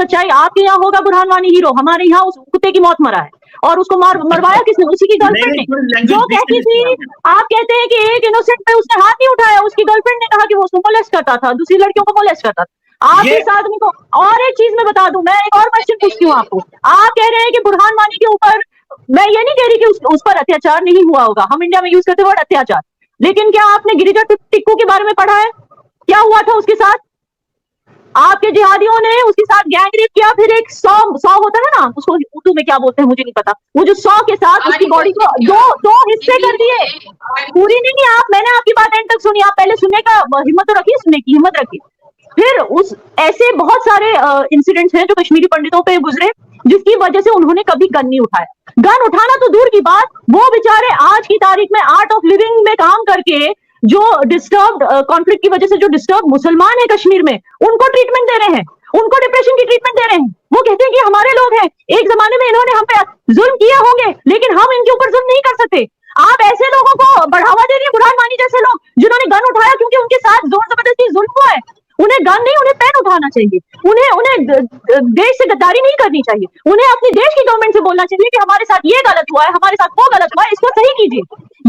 सच्चाई आपके यहाँ होगा बुरहान वानी हीरो, हमारे यहाँ उस कुत्ते की मौत मरा है और उसको मरवाया किसने? उसी की गर्लफ्रेंड ने, जो कहती थी, आप कहते हैं कि एक इनोसेंट पे उसने हाथ नहीं उठाया, उसकी गर्लफ्रेंड ने कहा कि वो उसको मोलेस्ट करता था, दूसरी लड़कियों को मोलेस्ट करता था। आप इस आदमी को, और एक चीज मैं बता दूं, मैं एक और क्वेश्चन पूछती हूँ आपको। आप कह रहे हैं कि बुरहान वानी के ऊपर, मैं ये नहीं कह रही कि उस पर अत्याचार नहीं हुआ होगा, हम इंडिया में यूज करते वर्ड अत्याचार, लेकिन क्या आपने गिरिजा टिक्कू के बारे में पढ़ा है? क्या हुआ था उसके साथ? आपके जिहादियों ने उसके साथ गैंग रेप किया, फिर एक सौ होता है ना, उसको उर्दू में क्या बोलते हैं मुझे नहीं पता, वो जो 100 के साथ उसकी बॉडी को दो हिस्से कर दिए। पूरी नहीं, मैंने आपकी बात एंड तक सुनी, आप पहले सुनने का हिम्मत तो रखिए, सुनने की हिम्मत रखिए। फिर उस ऐसे बहुत सारे इंसिडेंट्स हैं जो कश्मीरी पंडितों पे गुजरे, जिसकी वजह से उन्होंने कभी गन नहीं उठाया। गन उठाना तो दूर की बात, वो बेचारे आज की तारीख में आर्ट ऑफ लिविंग में काम करके जो डिस्टर्ब कॉन्फ्लिक्ट की वजह से जो डिस्टर्ब मुसलमान है कश्मीर में, उनको ट्रीटमेंट दे रहे हैं, उनको डिप्रेशन की ट्रीटमेंट दे रहे हैं। वो कहते हैं कि हमारे लोग हैं, एक जमाने में इन्होंने हम पे जुल्म किया होंगे, लेकिन हम इनके ऊपर जुल्म नहीं कर सकते। आप ऐसे लोगों को बढ़ावा दे रही है, बुरहान वानी जैसे लोग जिन्होंने गन उठाया क्योंकि उनके साथ जोर जबरदस्ती जुल्म हुआ है। उन्हें गन नहीं, उन्हें पेन उठाना चाहिए, उन्हें देश से गद्दारी नहीं करनी चाहिए, उन्हें अपनी देश की गवर्नमेंट से बोलना चाहिए कि हमारे साथ ये गलत हुआ है, हमारे साथ वो गलत हुआ है, इसको सही कीजिए।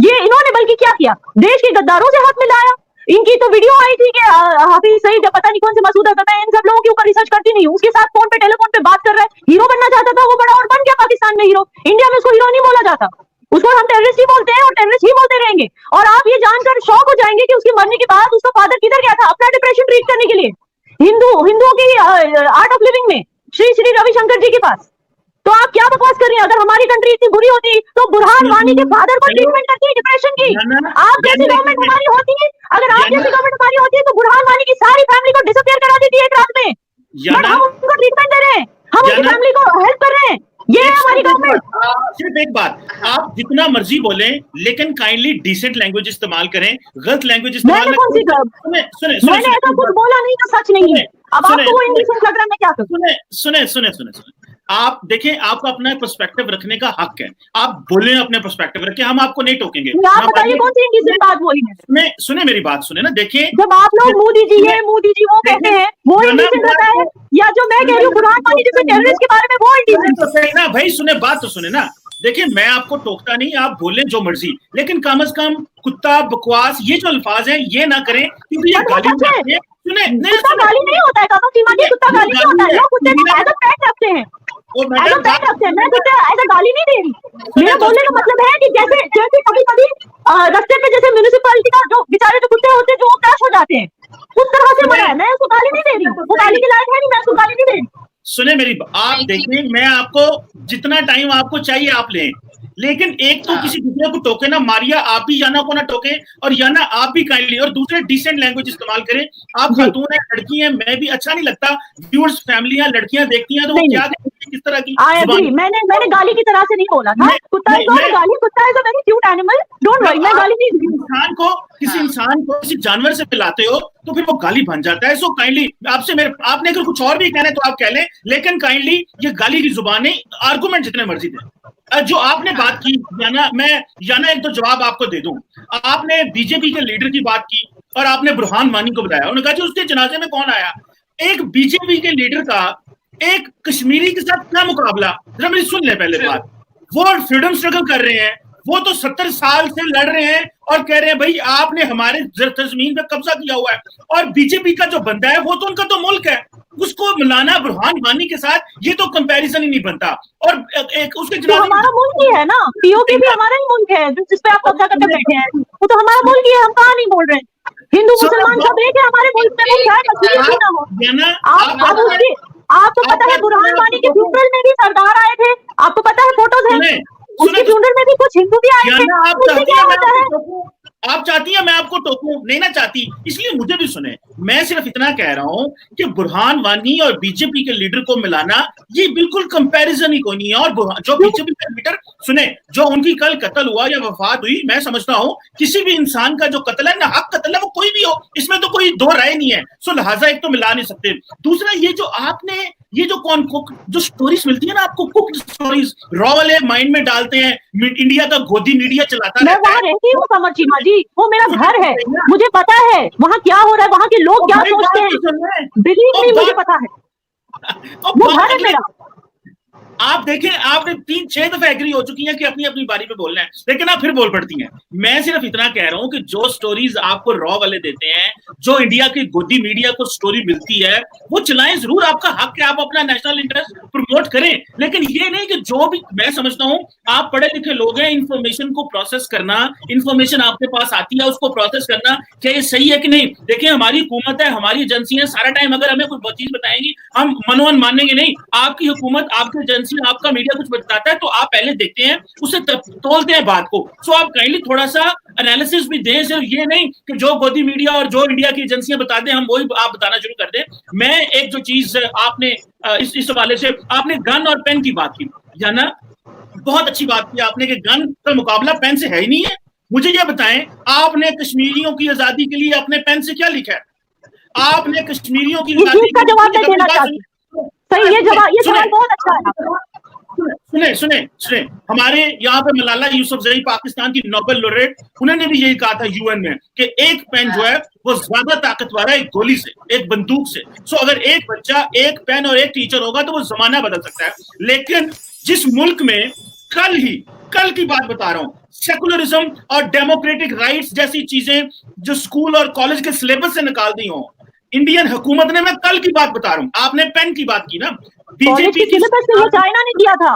ये इन्होंने बल्कि क्या किया, देश के गद्दारों से हाथ मिलाया। इनकी तो वीडियो आई थी कि हाफिज सईद, पता नहीं कौन से मसूद अजहर, मैं इन सब लोगों के ऊपर रिसर्च करती नहीं हूँ, उसके साथ फोन पे टेलीफोन पे बात कर रहा है, हीरो बनना चाहता था वो बड़ा और बन गया पाकिस्तान में हीरो। इंडिया में उसको हीरो नहीं बोला जाता, उसको हम टेररिस्ट ही बोलते हैं और टेररिस्ट ही बोलते रहेंगे। और आप ये जानकर शॉक हो जाएंगे कि उसके मरने के बाद उसका फादर किधर गया था अपना डिप्रेशन ट्रीट करने के लिए, हिंदुओं की आर्ट ऑफ लिविंग में श्री रविशंकर जी के पास। तो आप क्या बकवास कर रही हैं? अगर हमारी कंट्री इतनी बुरी होती तो बुरहान वानी के फादर को ट्रीटमेंट करती है डिप्रेशन की। आप जैसी गवर्नमेंट हमारी होती है, अगर आप जैसी गवर्नमेंट हमारी होती है तो बुरहान वानी की सारी फैमिली को डिसअपियर करा देती है एक रात में। बट हम उनको ट्रीटमेंट दे रहे हैं, हम उनकी फैमिली को हेल्प कर रहे हैं, ये है हमारी गवर्नमेंट। सिर्फ एक बात, आप जितना मर्जी बोलें लेकिन काइंडली डिसेंट लैंग्वेज इस्तेमाल करें, गलत लैंग्वेज इस्तेमाल मैंने ऐसा कुछ बोला नहीं तो सच नहीं है। अब आपको वो इंडिसेंट लग रहा है, मैं क्या करूं? सुने आप देखें, आपका अपना पर्सपेक्टिव रखने का हक है, आप बोले अपने पर्सपेक्टिव रखें, हम आपको नहीं टोकेंगे। आप बताइए कौन सी इंडिसेंट बात बोली है? सुने मेरी बात, सुने ना, देखें जब आप लोग मोदी जी वो कहते हैं वो इंडिसेंट होता है, या जो मैं कह रही हूँ बुरहान वानी जैसे टेररिस्ट के बारे में वो इंडिसेंट ना। भाई सुने, बात तो सुने ना, देखिए मैं आपको टोकता नहीं, आप बोलें जो मर्जी, लेकिन कम से कम कुत्ता, बकवास, ये जो अल्फाज हैं ये ना करें, क्योंकि ये गाली होती है। सुने, कुत्ता गाली नहीं होता है, कुत्ता गाली नहीं होता है, लोग कुत्ते को एज अ पेट रखते हैं, मैं कुत्ते एज अ गाली नहीं दे रही। मेरा बोलने का मतलब है कि जैसे कभी रास्ते पे जैसे म्युनिसिपैलिटी का जो बेचारे जो कुत्ते होते हैं जो क्रैश हो जाते हैं, उस तरह से बोला है, मैं उसको गाली नहीं दे रही, वो गाली के लायक है नहीं, मैं उसको गाली नहीं दे रही। सुने मेरी, आप देखिए, मैं आपको जितना टाइम आपको चाहिए आप लें, लेकिन एक तो किसी दूसरे को टोके ना, मारिया आप भी याना को ना टोके, और याना आप भी काइंडली, और दूसरे डिसेंट लैंग्वेज इस्तेमाल करें। आप खातून है, लड़की है, मैं भी अच्छा नहीं लगता, व्यूअर्स फैमिलियां लड़कियां देखती हैं तो वो क्या किस तरह की। मैंने गाली की तरह से नहीं बोला था, कुत्ता is a very cute animal, don't worry, मैं गाली नहीं। किसी इंसान को किसी जानवर से पिलाते हो तो फिर वो गाली बन जाता है। सो काइंडली आपने अगर कुछ और भी कहना है तो आप कह लें, लेकिन काइंडली ये गाली की जुबान नहीं, आर्गुमेंट जितने मर्जी दें। जो आपने बात की याना एक तो जवाब आपको दे दूं, आपने बीजेपी के लीडर की बात की और आपने बुरहान वानी को बताया, उन्होंने कहा कि उसके जनाजे में कौन आया। एक बीजेपी के लीडर का एक कश्मीरी के साथ क्या मुकाबला, जरा मेरी सुन ले पहले बात। वो फ्रीडम स्ट्रगल कर रहे हैं, वो तो 70 साल से लड़ रहे हैं और कह रहे हैं भाई आपने हमारे जमीन पे कब्जा किया हुआ है, और बीजेपी का जो बंदा है वो तो उनका तो मुल्क है, उसको मिलाना बुरहान वानी के साथ, ये तो कंपैरिजन ही नहीं बनता। और एक उसके तो हमारा मुल्क ही है ना, पीओके भी हमारा ही मुल्क है जिसपे आप कब्जा करके बैठे हैं, वो तो हमारा मुल्क ही है, हम कहाँ नहीं बोल रहे हैं। हिंदू मुसलमान सब एक है हमारे मुल्क में, आपको पता है बुरहान वानी के फ्यूनरल में भी सरदार आए थे, आपको पता है, फोटोज है, उसके फ्यूनरल में भी कुछ हिंदू भी आए थे। आप चाहती हैं मैं आपको टोकूं? नहीं ना चाहती, इसलिए मुझे भी सुने। मैं सिर्फ इतना कह रहा हूं कि बुरहान वानी और बीजेपी के लीडर को मिलाना ये बिल्कुल कंपैरिजन ही कोई नहीं है। और जो बीजेपी के लीडर सुने, जो उनकी कल कत्ल हुआ या वफात हुई, मैं समझता हूं किसी भी इंसान का जो कत्ल है ना, हक कत्ल है, वो कोई भी हो, इसमें तो कोई दो राय नहीं है। सो लिहाजा एक तो मिला नहीं सकते। दूसरा, ये जो आपने ये जो स्टोरीज मिलती है ना आपको, कुक्ड स्टोरीज, रॉ वाले माइंड में डालते हैं, इंडिया का गोदी मीडिया चलाता है। मैं वहाँ रहती हूँ कमर चीमा जी, वो मेरा घर है, मुझे पता है वहाँ क्या हो रहा है, वहाँ के लोग क्या सोचते हैं, बिलीव मी, मुझे पता है। वो घर है मेरा। आप देखें, आपने 3-6 दफे एग्री हो चुकी हैं कि अपनी अपनी बारी पे बोलना है, लेकिन आप फिर बोल पड़ती हैं। मैं सिर्फ इतना कह रहा हूं कि जो स्टोरीज आपको रॉ वाले देते हैं, जो इंडिया की गोदी मीडिया को स्टोरी मिलती है, वो चलाएं जरूर, आपका हक है, आप अपना नेशनल इंटरेस्ट प्रमोट करें, लेकिन ये नहीं कि जो भी, मैं समझता हूं आप पढ़े लिखे लोग हैं, इंफॉर्मेशन को प्रोसेस करना, इंफॉर्मेशन आपके पास आती है उसको प्रोसेस करना, क्या ये सही है कि नहीं। देखिए हमारी हुकूमत है, हमारी एजेंसियां सारा टाइम अगर हमें कोई चीज बताएंगी हम मनोवन मानेंगे नहीं। आपकी हुकूमत, आपकी एजेंसी, आपका मीडिया कुछ बताता है तो आप पहले देखते हैं, उसे तोलते हैं बात को। सो आप काइंडली थोड़ा सा एनालिसिस भी दें, सिर्फ ये नहीं कि जो गोदी मीडिया और जो इंडिया की एजेंसियां बता दें हम वही आप बताना शुरू कर दें। मैं एक जो चीज आपने इस हवाले से, आपने गन और पेन की बात की, या ना, बहुत अच्छी बात की आपने कि गन का मुकाबला पेन से है ही नहीं है। मुझे ये बताएं, आपने कश्मीरियों की आजादी के लिए अपने पेन से क्या लिखा है? आपने कश्मीरियों की आजादी का जवाब नहीं देना चाहती। सही, ये सवाल बहुत अच्छा है। सुने, हमारे यहाँ पे मलाला यूसुफजई, पाकिस्तान की नोबेल लॉरेट, उन्होंने भी यही कहा था यूएन में कि एक पेन जो है वो ज्यादा ताकतवर है एक गोली से, एक बंदूक से। सो अगर एक बच्चा, एक पेन और एक टीचर होगा तो वो जमाना बदल सकता है। लेकिन जिस मुल्क में कल की बात बता रहा हूं, सेकुलरिज्म और डेमोक्रेटिक राइट्स जैसी चीजें जो स्कूल और कॉलेज के सिलेबस से निकाल दी हो इंडियन हुकूमत ने, मैं कल की बात बता रहा हूं, आपने पेन की बात की ना, बीजेपी की चाइना ने किया था,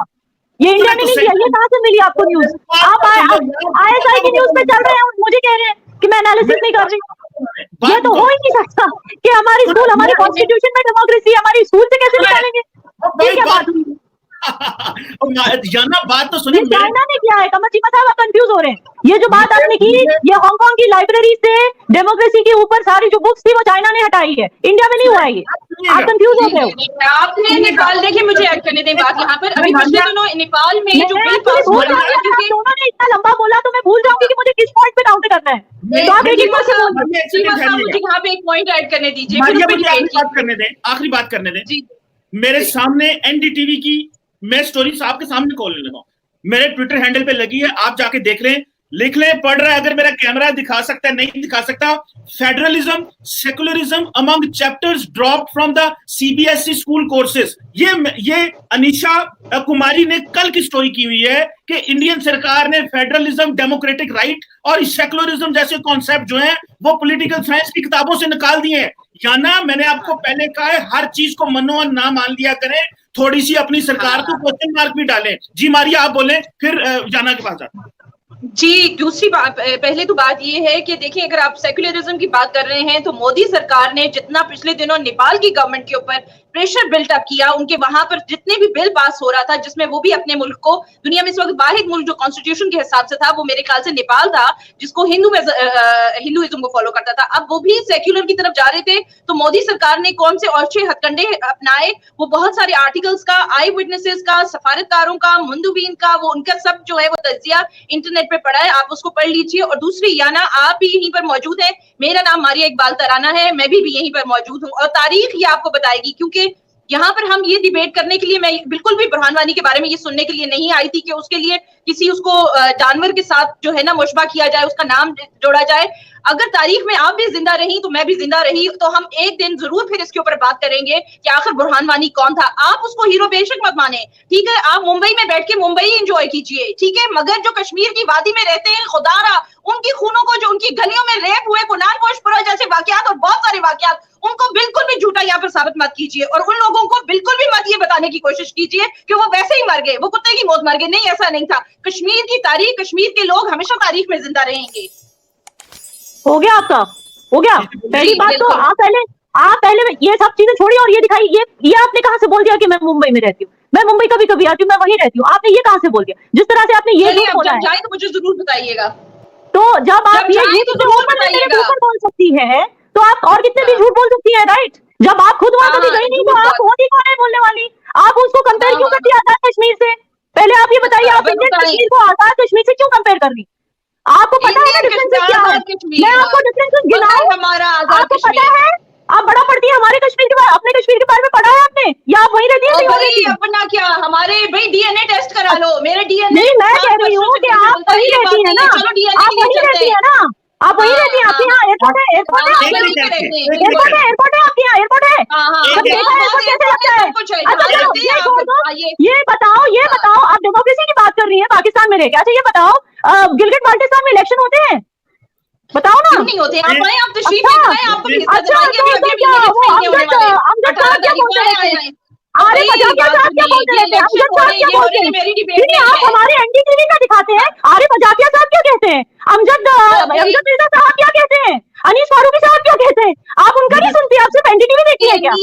ये इंडिया ने नहीं किया। ये कहां से मिली आपको न्यूज? आप ISI की न्यूज पे चल रहे हैं, मुझे कह रहे हैं कि मैं एनालिसिस नहीं कर रही हूँ। ये तो हो ही नहीं सकता कि हमारी स्कूल, हमारी कॉन्स्टिट्यूशन में डेमोक्रेसी, हमारी स्कूल से कैसे निकालेंगे? क्या बात हुई? बात तो सुनिए, चाइना ने किया है, कमर चीमा साहब आप कंफ्यूज हो रहे हैं। ये जो बात आपने की, ये हांगकांग की लाइब्रेरी से डेमोक्रेसी के ऊपर सारी जो बुक्स थी वो चाइना ने हटाई है, इंडिया में नहीं हुआ है। ये आप कंफ्यूज हो गए हो। आपने नेपाल, देखिए मुझे ऐड करने दें बात यहाँ पर। अभी पिछले दिनों नेपाल में जो बिल पास हो रहा है, क्योंकि उन्होंने इतना लंबा बोला तो मैं भूल जाऊंगी कि मुझे किस पॉइंट पे काउंट करना है। तो आप एक मुझे यहाँ पे एक पॉइंट ऐड करने दीजिए, आखिरी बात करने दें। मेरे सामने NDTV की मैं स्टोरी आपके सामने खोलने लगा, मेरे ट्विटर हैंडल पे लगी है, आप जाके देख लें, लिख लें, पढ़ रहा है, अगर मेरा कैमरा दिखा सकता है, नहीं दिखा सकता। Federalism, secularism among chapters dropped from the CBSE school courses. ये अनीशा कुमारी ने कल की स्टोरी की हुई है कि इंडियन सरकार ने फेडरलिज्म, डेमोक्रेटिक राइट और सेकुलरिज्म जैसे कॉन्सेप्ट जो हैं वो पॉलिटिकल साइंस की किताबों से निकाल दिए हैं। या ना, मैंने आपको पहले कहा है, हर चीज को मनोवन ना मान लिया करें, थोड़ी सी अपनी सरकार को क्वेश्चन मार्क भी डालें। जी मारिया, आप बोले, फिर जाना के पास जाते हैं। जी, दूसरी बात, पहले तो बात ये है कि देखिए, अगर आप सेक्युलरिज्म की बात कर रहे हैं तो मोदी सरकार ने जितना पिछले दिनों नेपाल की गवर्नमेंट के ऊपर प्रेशर बिल्टअप किया, उनके वहां पर जितने भी बिल पास हो रहा था, जिसमें वो भी अपने मुल्क को, दुनिया में इस वक्त वाहिद मुल्क जो कॉन्स्टिट्यूशन के हिसाब से था वो मेरे ख्याल से नेपाल था, जिसको हिंदुइज्म को फॉलो करता था। अब वो भी सेक्युलर की तरफ जा रहे थे, तो मोदी सरकार ने कौन से औचे हथकंडे अपनाए, वो बहुत सारे आर्टिकल्स का, आई विटनेसेस का, सफारतकारों का, मुंदुबीन का, वो उनका सब जो है वो तज्जिया इंटरनेट पे पड़ा है, आप उसको पढ़ लीजिए। और दूसरी, याना आप भी यहीं पर मौजूद है, मेरा नाम मारिया इकबाल तराना है, मैं भी यहीं पर मौजूद हूँ, और तारीख ये आपको बताएगी, क्योंकि यहाँ पर हम ये डिबेट करने के लिए, मैं बिल्कुल भी बुरहान वानी के बारे में ये सुनने के लिए नहीं आई थी कि उसके लिए किसी उसको जानवर के साथ जो है ना मुशबा किया जाए, उसका नाम जोड़ा जाए। अगर तारीख में आप भी जिंदा रही तो मैं भी जिंदा रही, तो हम एक दिन जरूर फिर इसके ऊपर बात करेंगे कि आखिर बुरहान वानी कौन था। आप उसको हीरो बेशक मत माने, ठीक है, आप मुंबई में बैठ के मुंबई एंजॉय कीजिए, ठीक है, मगर जो कश्मीर की वादी में रहते हैं, खुदारा उनकी खूनों को, जो उनकी गलियों में रेप हुए, कुनान पोशपुरा जैसे वाकयात और बहुत सारे वाकयात, उनको बिल्कुल भी झूठा यहाँ पर साबित मत कीजिए, और उन लोगों को बिल्कुल भी मत ये बताने की कोशिश कीजिए कि वो वैसे ही मर गए, वो कुत्ते की मौत मर गए। नहीं, ऐसा नहीं था। कश्मीर की तारीख, कश्मीर के लोग हमेशा तारीख में जिंदा रहेंगे। हो गया आपका, हो गया। पहली बात तो आप पहले ये सब चीजें छोड़ी और ये दिखाई, ये आपने कहां से बोल दिया कि मैं मुंबई में रहती हूँ, मैं मुंबई कभी आती हूँ, मैं वहीं रहती हूँ, आपने ये कहां से बोल दिया? जिस तरह से आपने ये झूठ बोला है, तो मुझे जरूर बताइएगा। तो जब आप ये बोल सकती है तो आप और कितने भी झूठ बोल सकती है, राइट? जब आप खुद वहां कभी गई नहीं तो आप होती कौन है बोलने वाली? आप उसको कंपेयर क्यों करती है आजाद कश्मीर से? पहले आप ये बताइए, आप इंडियन कश्मीर को आजाद कश्मीर से क्यों कंपेयर कर रही? आपको पता है डिफरेंसेस क्या है? मैं आपको डिफरेंसेस गिनाऊं, आपको पता है? आप बड़ा पढ़ती है हमारे कश्मीर के बारे, अपने कश्मीर के बारे में पढ़ा है आपने, या आप वहीं रहती है? अपना क्या, हमारे भाई DNA टेस्ट करा लो, मेरे DNA नहीं, मैं कह रही हूँ कि आप वहीं रहती है ना, आप वहीं रहती है ना, आप वहीं रहती हैं, आपके यहाँ एयरपोर्ट है, एयरपोर्ट है, एयरपोर्ट है, एयरपोर्ट है आपके यहाँ, एयरपोर्ट है। कभी देखा है एयरपोर्ट कैसे लगता है? अच्छा चलो ये छोड़ दो, ये बताओ आप डेमोक्रेसी की बात कर रही हैं पाकिस्तान में रह के। अच्छा ये बताओ गिलगित बाल्टिस्तान में इलेक्शन होते हैं? बताओ ना। नहीं होते, आप आए, आप तशरीफ अच्छा, ले आए, आपको अच्छा तो क्या वो अमजद साहब क्या बोलते रहते हैं? अरे आरिफ अजाकिया साहब क्या बोलते रहते हैं? अमजद साहब क्या बोलते हैं? नहीं आप हमारे एनडीटीवी का दिखाते हैं। आरिफ अजाकिया साहब क्या कहते हैं? अमजद मिर्जा साहब क्या कहते हैं? अनीस फारूकी साहब क्या कहते हैं? आप उनका नहीं सुनती, आप सिर्फ एनडीटीवी देखती है क्या?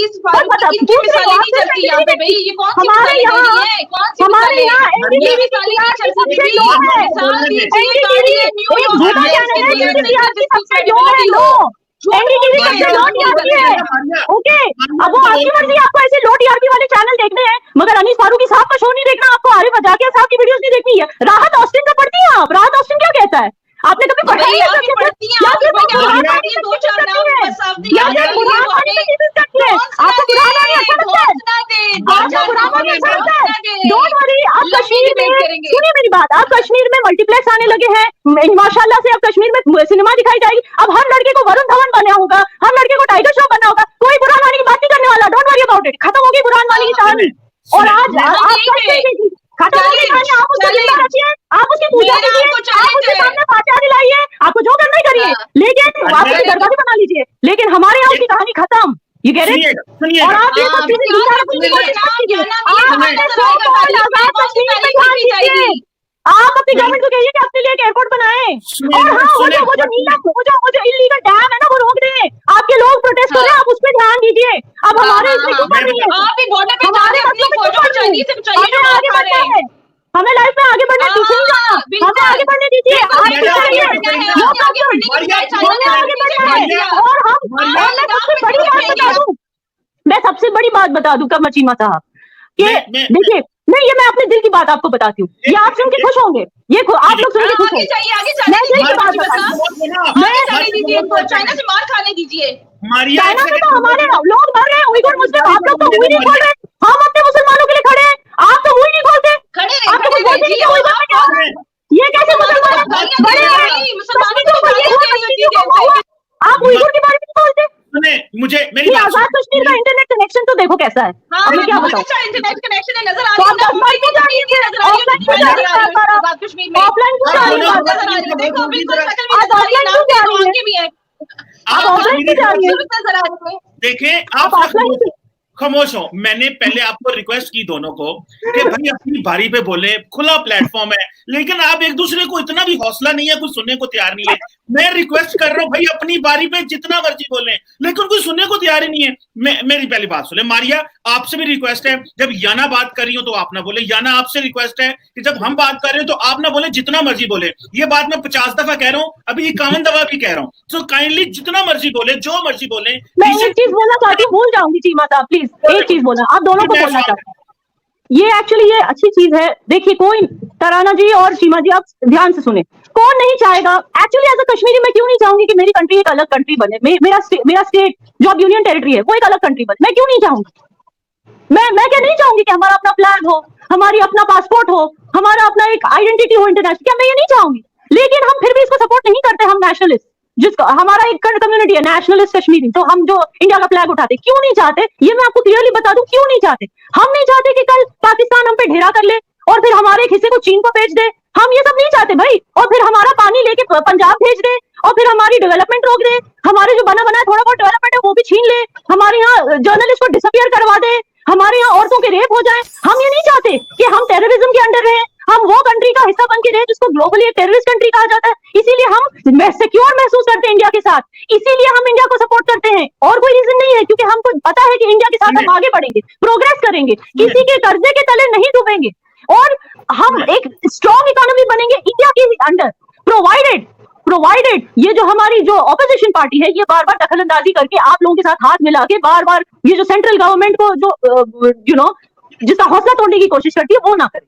हमारे यहाँ एनडीटीवी ओके। अब वो आपकी मर्जी, आपको ऐसे लो टीआरपी वाले चैनल देखने हैं, मगर अनीस फारूकी साहब का शो नहीं देखना, आपको आरिफ अजाकिया साहब की वीडियोस नहीं देखनी है। राहत ऑस्टिन का पढ़ती हैं आप? राहत ऑस्टिन क्या कहता है? आपने कभी पढ़ा है? सुनिए मेरी बात, आप कश्मीर में मल्टीप्लेक्स आने लगे हैं माशाल्लाह से, अब कश्मीर में सिनेमा दिखाई जाएगी। अब हर लड़के को वरुण धवन बनना होगा, हर लड़के को टाइगर श्रॉफ बनना होगा, कोई बुरहान वानी की बात नहीं करने वाला। डोंट वरी अबाउट इट, खत्म होगी बुरहान वानी की कहानी। और आज खत्म हो गई कहानी, आप उसको जिंदा रखिए, आप उसकी पूजा कीजिए, आप उसके सामने फातिहा दिलाइए, आपको जो करना ही करिए, लेकिन आप उसकी दरगाह भी बना लीजिए, लेकिन हमारे यहाँ उसकी कहानी खत्म। ये कह रहे और आप आप अपनी गवर्नमेंट को कहिए कि अपने लिए एक एयरपोर्ट बनाए। और हाँ वो जो इल्लीगल डैम है ना वो रोक दें। आपके लोग प्रोटेस्ट कर रहे हैं, आप उस पर ध्यान दीजिए। अब हमारे इसमें क्यों कर रही है? हमें लाइफ में आगे बढ़ना, पीछे नहीं जाना, हमें आगे बढ़ने दीजिए। हमें आगे बढ़ना है। और मैं सबसे बड़ी बात बता दूं कमर चीमा साहब कि देखिए, नहीं ये मैं अपने दिल की बात आपको बताती हूँ, ये आप सुन के खुश होंगे, ये आप लोग सुन के खुश होंगे। मैं दिल की बात बताती हूँ, चाइना से मार खाने दीजिए। चाइना में तो हमारे लोग मर रहे हैं, उइगुर मुस्लिम, आप लोग तो हुई नहीं खोल रहे। हम अपने मुसलमानों के लिए खड़े हैं, आप तो हुई नहीं खोलते। आप तो बोलते नहीं कि उइगुर में क्या हो रहा है, ये कैसे मुसलमान आप उइगुर के बारे में नहीं बोलते? मुझे मेरी आजाद कश्मीर का इंटरनेट कनेक्शन तो देखो कैसा है। मैं क्या बताऊं, अच्छा इंटरनेट कनेक्शन है, नजर आ रही है, ऑफलाइन क्यों जा रही है? देखो बिल्कुल देखें आप खामोश हो। मैंने पहले आपको रिक्वेस्ट की दोनों को कि भाई अपनी बारी पे बोले, खुला प्लेटफॉर्म है, लेकिन आप एक दूसरे को इतना भी हौसला नहीं है, कुछ सुनने को तैयार नहीं है। मैं रिक्वेस्ट कर रहा हूँ भाई अपनी बारी पे जितना मर्जी बोले, लेकिन कोई सुनने को तैयार ही नहीं है। मेरी पहली बात सुने। मारिया आपसे भी रिक्वेस्ट है, जब याना बात कर रही हो तो आप ना बोले। याना आपसे रिक्वेस्ट है कि जब हम बात कर रहे हो तो आप ना बोले, जितना मर्जी बोले। ये बात मैं 50 दफा कह रहा हूँ, अभी 51 दफा भी कह रहा हूँ। सो काइंडली जितना मर्जी बोले, जो मर्जी बोले। मैं एक चीज बोलना चाहती हूँ, भूल जाऊंगी चीमा साहब प्लीज, एक चीज बोलना, आप दोनों को बोलना चाहते हैं। ये एक्चुअली ये अच्छी चीज है। देखिए कोई तराना जी और चीमा जी आप ध्यान से सुने, कौन नहीं चाहेगा एक्चुअली एज अ कश्मीरी, मैं क्यों नहीं चाहूंगी कि मेरी कंट्री एक अलग कंट्री बने, मेरा स्टेट जो अब यूनियन टेरिटरी है वो एक अलग कंट्री बने। मैं क्यों नहीं चाहूंगी? मैं क्या नहीं चाहूंगी कि हमारा अपना फ्लैग हो, हमारी अपना पासपोर्ट हो, हमारा अपना एक आइडेंटिटी हो इंटरनेशनल? क्या मैं ये नहीं चाहूंगी? लेकिन हम फिर भी इसको सपोर्ट नहीं करते। हम नेशनलिस्ट, जिसका हमारा एक कम्युनिटी है नेशनलिस्ट कश्मीरी, तो हम जो इंडिया का फ्लैग उठाते क्यों नहीं चाहते? ये मैं आपको क्लियरली बता दूं क्यों नहीं चाहते। हम नहीं चाहते कि कल पाकिस्तान हम पे ढेरा कर ले और फिर हमारे एक हिस्से को चीन को बेच दे। हम ये सब नहीं चाहते भाई। और फिर हमारा पानी लेके पंजाब भेज दे और फिर हमारी डेवलपमेंट रोक दे, हमारे जो बना बनाया थोड़ा बहुत डेवलपमेंट है वो भी छीन ले, हमारे यहाँ जर्नलिस्ट को डिसअपियर करवा दे, हमारे यहाँ औरतों के रेप हो जाए। हम ये नहीं चाहते कि हम टेररिज्म के अंडर रहे, हम वो कंट्री का हिस्सा बन के रहे जिसको ग्लोबली एक टेररिस्ट कंट्री कहा जाता है। इसीलिए हम सिक्योर महसूस करते हैं इंडिया के साथ, इसीलिए हम इंडिया को सपोर्ट करते हैं। और कोई रीजन नहीं है, क्योंकि हमको पता है कि इंडिया के साथ हम आगे बढ़ेंगे, प्रोग्रेस करेंगे, किसी के कर्जे के तले नहीं डूबेंगे और हम एक स्ट्रॉन्ग इकोनॉमी बनेंगे इंडिया के अंडर, प्रोवाइडेड ये जो हमारी जो ऑपोजिशन पार्टी है ये बार बार दखलंदाजी करके आप लोगों के साथ हाथ मिला के बार बार ये जो सेंट्रल गवर्नमेंट को जो जिसका हौसला तोड़ने की कोशिश करती है वो ना करे।